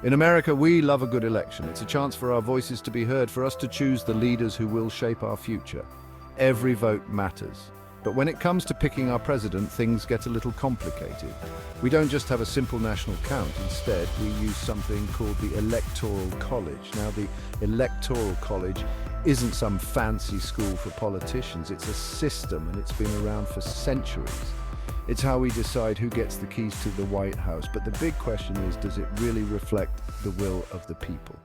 In America, we love a good election. It's a chance for our voices to be heard, for us to choose the leaders who will shape our future. Every vote matters. But when it comes to picking our president, things get a little complicated. We don't just have a simple national count. Instead, we use something called the Electoral College. Now, the Electoral College isn't some fancy school for politicians. It's a system, and it's been around for centuries. It's how we decide who gets the keys to the White House. But the big question is, does it really reflect the will of the people?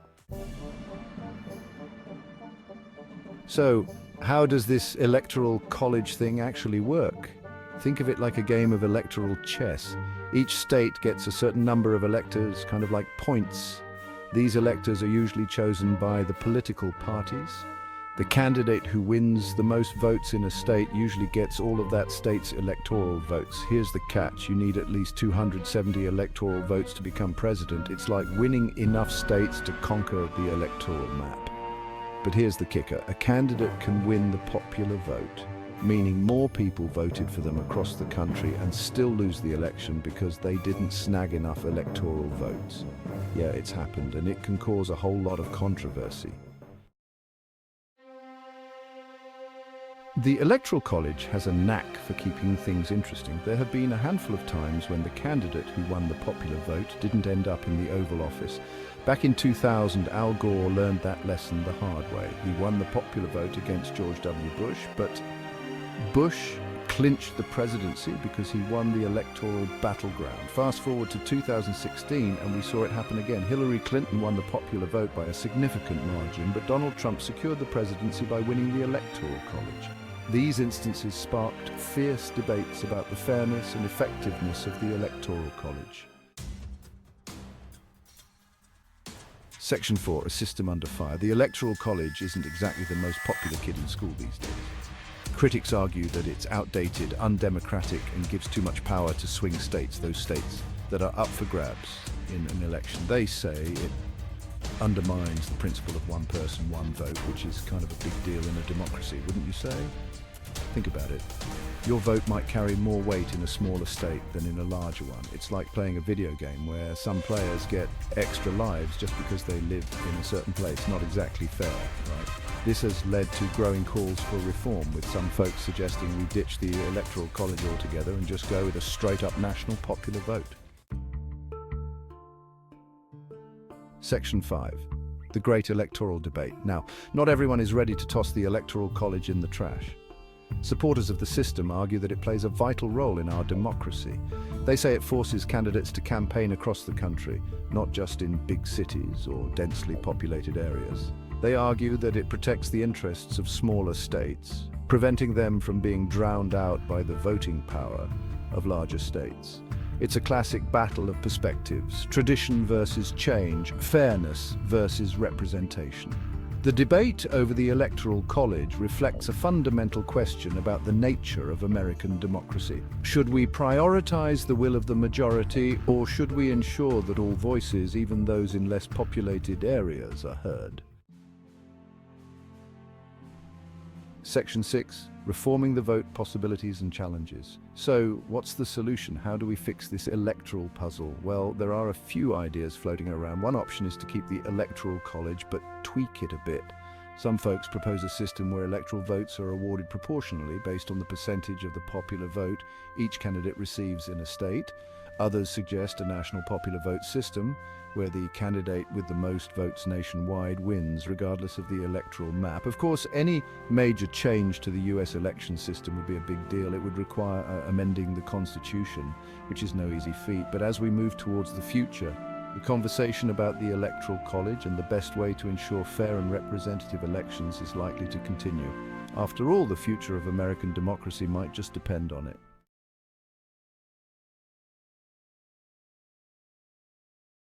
So, how does this electoral college thing actually work? Think of it like a game of electoral chess. Each state gets a certain number of electors, kind of like points. These electors are usually chosen by the political parties. The candidate who wins the most votes in a state usually gets all of that state's electoral votes. Here's the catch: you need at least 270 electoral votes to become president. It's like winning enough states to conquer the electoral map. But here's the kicker: a candidate can win the popular vote, meaning more people voted for them across the country, and still lose the election because they didn't snag enough electoral votes. Yeah, it's happened, and it can cause a whole lot of controversy. The Electoral College has a knack for keeping things interesting. There have been a handful of times when the candidate who won the popular vote didn't end up in the Oval Office. Back in 2000, Al Gore learned that lesson the hard way. He won the popular vote against George W. Bush, but Bush clinched the presidency because he won the electoral battleground. Fast forward to 2016, and we saw it happen again. Hillary Clinton won the popular vote by a significant margin, but Donald Trump secured the presidency by winning the Electoral College. These instances sparked fierce debates about the fairness and effectiveness of the Electoral College. Section 4, a system under fire. The Electoral College isn't exactly the most popular kid in school these days. Critics argue that it's outdated, undemocratic, and gives too much power to swing states, those states that are up for grabs in an election. They say it undermines the principle of one person, one vote, which is kind of a big deal in a democracy, wouldn't you say? Think about it. Your vote might carry more weight in a smaller state than in a larger one. It's like playing a video game where some players get extra lives just because they live in a certain place. Not exactly fair, right? This has led to growing calls for reform, with some folks suggesting we ditch the Electoral College altogether and just go with a straight-up national popular vote. Section 5. The Great Electoral Debate. Now, not everyone is ready to toss the Electoral College in the trash. Supporters of the system argue that it plays a vital role in our democracy. They say it forces candidates to campaign across the country, not just in big cities or densely populated areas. They argue that it protects the interests of smaller states, preventing them from being drowned out by the voting power of larger states. It's a classic battle of perspectives: tradition versus change, fairness versus representation. The debate over the Electoral College reflects a fundamental question about the nature of American democracy. Should we prioritize the will of the majority, or should we ensure that all voices, even those in less populated areas, are heard? Section 6. Reforming the vote, possibilities and challenges. So, what's the solution? How do we fix this electoral puzzle? Well, there are a few ideas floating around. One option is to keep the Electoral College, but tweak it a bit. Some folks propose a system where electoral votes are awarded proportionally based on the percentage of the popular vote each candidate receives in a state. Others suggest a national popular vote system, where the candidate with the most votes nationwide wins, regardless of the electoral map. Of course, any major change to the US election system would be a big deal. It would require amending the Constitution, which is no easy feat. But as we move towards the future, the conversation about the Electoral College and the best way to ensure fair and representative elections is likely to continue. After all, the future of American democracy might just depend on it.